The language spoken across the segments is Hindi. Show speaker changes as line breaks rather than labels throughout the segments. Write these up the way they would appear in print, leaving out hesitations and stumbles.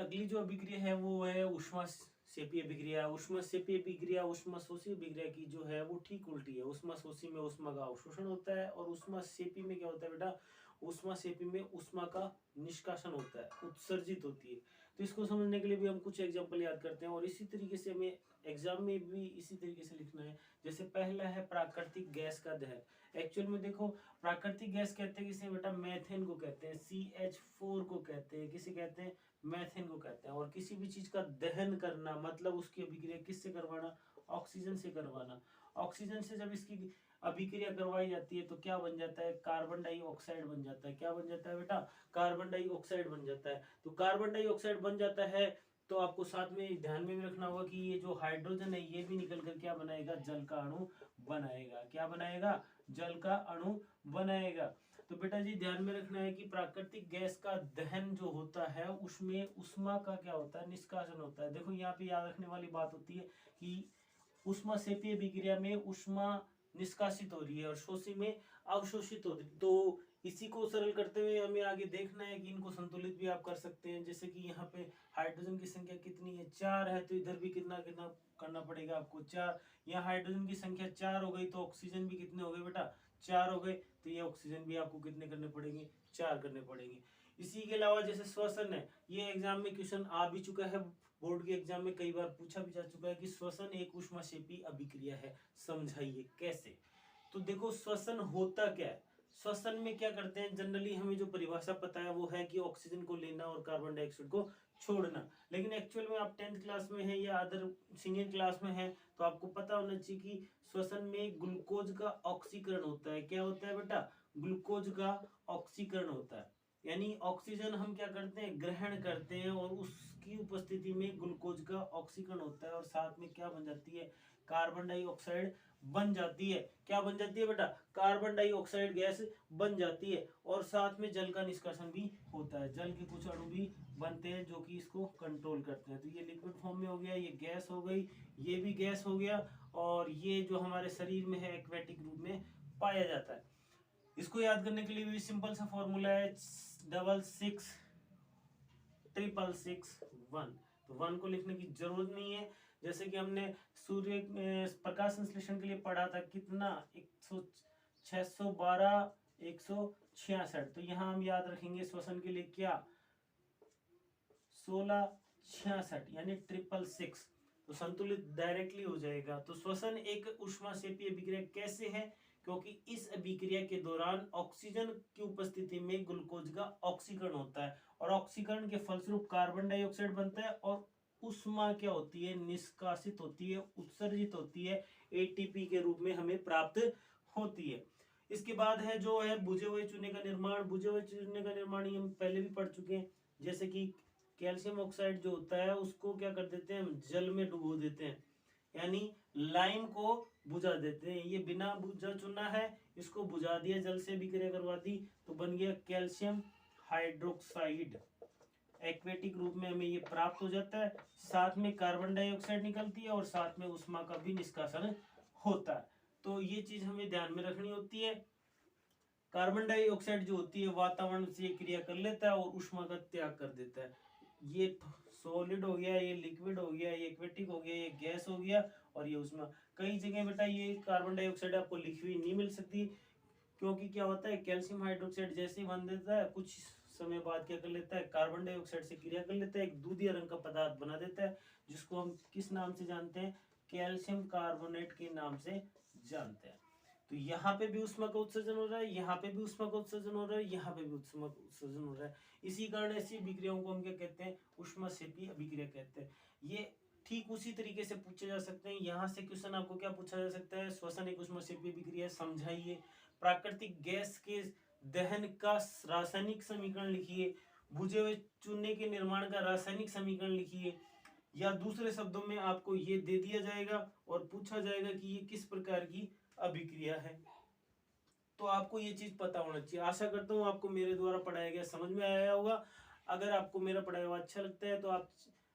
अगली जो अभिक्रिया है वो है ऊष्मा सेपी अभिक्रिया। ऊष्मा सेपी अभिक्रिया ऊष्मा शोषी अभिक्रिया की जो है वो ठीक उल्टी है। ऊष्मा शोषी में ऊष्मा का अवशोषण होता है और ऊष्मा सेपी में क्या होता है बेटा, ऊष्मा सेपी में ऊष्मा का निष्कासन होता है, उत्सर्जित होती है। तो इसको समझने के लिए भी हम कुछ एग्जांपल याद करते हैं और इसी तरीके से हमें एग्जाम में भी इसी तरीके से लिखना है। जैसे पहला है प्राकृतिक गैस का दहन। एक्चुअल में देखो, प्राकृतिक गैस कहते हैं किसे बेटा, मैथेन को कहते हैं, CH4 को कहते हैं, किसे कहते हैं, मैथेन को कहते हैं। और किसी भी चीज का दहन करना मतलब उसकी अभिक्रिया किससे करवाना, ऑक्सीजन से करवाना। ऑक्सीजन से जब इसकी अभिक्रिया करवाई जाती है तो क्या बन जाता है, कार्बन डाइऑक्साइड बन जाता है। क्या बन जाता है बेटा, कार्बन डाइऑक्साइड बन जाता है। तो कार्बन डाइऑक्साइड बन जाता है तो आपको साथ में ध्यान में भी रखना होगा कि ये जो हाइड्रोजन है ये भी निकल कर क्या बनाएगा, जल का अणु बनाएगा। क्या बनाएगा, जल का अणु बनाएगा। तो बेटा जी ध्यान में रखना है कि प्राकृतिक गैस का दहन जो होता है उसमें ऊष्मा का क्या होता है, निष्कासन होता है। देखो यहाँ पे याद रखने वाली बात होती है कि ऊष्मा सेपी अभिक्रिया में ऊष्मा निष्कासित हो रही है और शोषी में अवशोषित हो रही है। तो इसी को सरल करते हुए हमें आगे देखना है कि इनको संतुलित भी आप कर सकते हैं। जैसे कि यहाँ पे हाइड्रोजन की संख्या कितनी है, 4 है, तो इधर भी कितना कितना करना पड़ेगा आपको, 4। यहाँ हाइड्रोजन की संख्या 4 हो गई तो ऑक्सीजन भी कितने हो गए बेटा, 4 हो गए। तो ये ऑक्सीजन भी आपको कितने करने पड़ेंगे, 4 करने पड़ेंगे। इसी के अलावा जैसे श्वसन है, ये एग्जाम में क्वेश्चन आ भी चुका है, बोर्ड के एग्जाम में कई बार पूछा भी जा चुका है कि श्वसन एक ऊष्माक्षेपी अभिक्रिया है, समझाइए कैसे। तो देखो श्वसन होता क्या है, श्वसन में क्या करते हैं, जनरली हमें जो परिभाषा पता है वो है कि ऑक्सीजन को लेना और कार्बन डाइऑक्साइड को छोड़ना। लेकिन एक्चुअल में आप 10th क्लास में है या अदर सीनियर क्लास में है तो आपको पता होना चाहिए कि श्वसन में ग्लूकोज का ऑक्सीकरण होता है। क्या होता है बेटा, ग्लूकोज का ऑक्सीकरण होता है। यानी ऑक्सीजन हम क्या करते हैं, ग्रहण करते हैं और उसकी उपस्थिति में ग्लूकोज का ऑक्सीकरण होता है और साथ में क्या बन जाती है, कार्बन डाइऑक्साइड बन जाती है। क्या बन जाती है बेटा, कार्बन डाइऑक्साइड गैस बन जाती है और साथ में जल का निष्कासन भी होता है। जल के कुछ अणु भी बनते हैं जो कि इसको कंट्रोल करते हैं। तो ये लिक्विड फॉर्म में हो गया, ये गैस हो गई, ये भी गैस हो गया और ये जो हमारे शरीर में है एक्वेटिक रूप में पाया जाता है। इसको याद करने के लिए भी सिंपल सा फॉर्मूला है 666661। तो 1 को लिखने की जरूरत नहीं है। जैसे कि हमने सूर्य प्रकाश संश्लेषण के लिए पढ़ा था कितना, 612 166। तो यहाँ हम याद रखेंगे श्वसन के लिए क्या, 1666 यानी 666। तो संतुलित डायरेक्टली हो जाएगा। तो श्वसन एक ऊष्माक्षेपी अभिक्रिया कैसे है, क्योंकि इस अभिक्रिया के दौरान ऑक्सीजन की उपस्थिति में ग्लूकोज का ऑक्सीकरण होता है और ऑक्सीकरण के फलस्वरूप कार्बन डाइऑक्साइड बनता है और ऊष्मा क्या होती है, निष्कासित होती है, उत्सर्जित होती है, एटीपी के रूप में हमें प्राप्त होती है। इसके बाद है जो है बुझे हुए चूने का निर्माण। बुझे हुए चूने का निर्माण हम पहले भी पढ़ चुके हैं। जैसे कि कैल्शियम ऑक्साइड जो होता है उसको क्या कर देते हैं, हम जल में डुबो देते हैं, यानी लाइम को बुझा देते हैं। ये बिना बुझा चुना है, इसको बुझा दिया, जल से अभिक्रिया करवा दी तो बन गया कैल्शियम हाइड्रोक्साइड। एक्वेटिक रूप में हमें ये प्राप्त हो जाता है। साथ में कार्बन डाइऑक्साइड निकलती है और साथ में ऊष्मा का भी निष्कासन होता है। तो ये चीज हमें ध्यान में रखनी होती है। कार्बन डाइऑक्साइड जो होती है वातावरण से क्रिया कर लेता है और ऊष्मा का त्याग कर देता है। ये सॉलिड हो गया, ये लिक्विड हो गया, ये एक्वेटिक हो गया, ये गैस हो गया और ये ऊष्मा। कई जगह बेटा ये कार्बन डाइऑक्साइड आपको लिखी हुई नहीं मिल सकती, क्योंकि क्या होता है कैल्शियम हाइड्रोक्साइड जैसे ही बन देता है कुछ समय बाद क्या कर लेता है, कार्बन डाइऑक्साइड से क्रिया कर लेता है, एक दूधिया रंग का पदार्थ बना देता है जिसको हम किस नाम से जानते हैं, कैल्शियम कार्बोनेट के नाम से जानते हैं। तो यहाँ पे भी ऊष्मा का उत्सर्जन हो रहा है, यहाँ पे भी ऊष्मा का उत्सर्जन हो रहा है, यहाँ पे भी ऊष्मा का उत्सर्जन हो रहा है। इसी कारण ऐसी अभिक्रियाओं को हम क्या कहते हैं, ऊष्माक्षेपी अभिक्रिया कहते हैं। ये ठीक उसी तरीके से पूछे जा सकते हैं। यहाँ से क्वेश्चन आपको क्या पूछा जा सकता है, श्वसन एक ऊष्माक्षेपी अभिक्रिया समझाइए, प्राकृतिक गैस के दहन का रासायनिक समीकरण लिखिए, बुझे हुए चूने के निर्माण का रासायनिक समीकरण लिखिए, या दूसरे शब्दों में आपको ये दे दिया जाएगा और पूछा जाएगा कि ये किस प्रकार की अभिक्रिया है। तो आपको ये चीज पता होना चाहिए। आशा करता हूँ आपको मेरे द्वारा पढ़ाया गया समझ में आया होगा। अगर आपको मेरा पढ़ाया हुआ अच्छा लगता है तो आप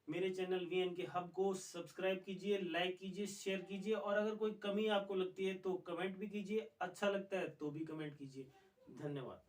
मेरे चैनल वीएन के हब को सब्सक्राइब कीजिए, लाइक कीजिए, शेयर कीजिए और अगर कोई कमी आपको लगती है तो कमेंट भी कीजिए, अच्छा लगता है तो भी कमेंट कीजिए। धन्यवाद।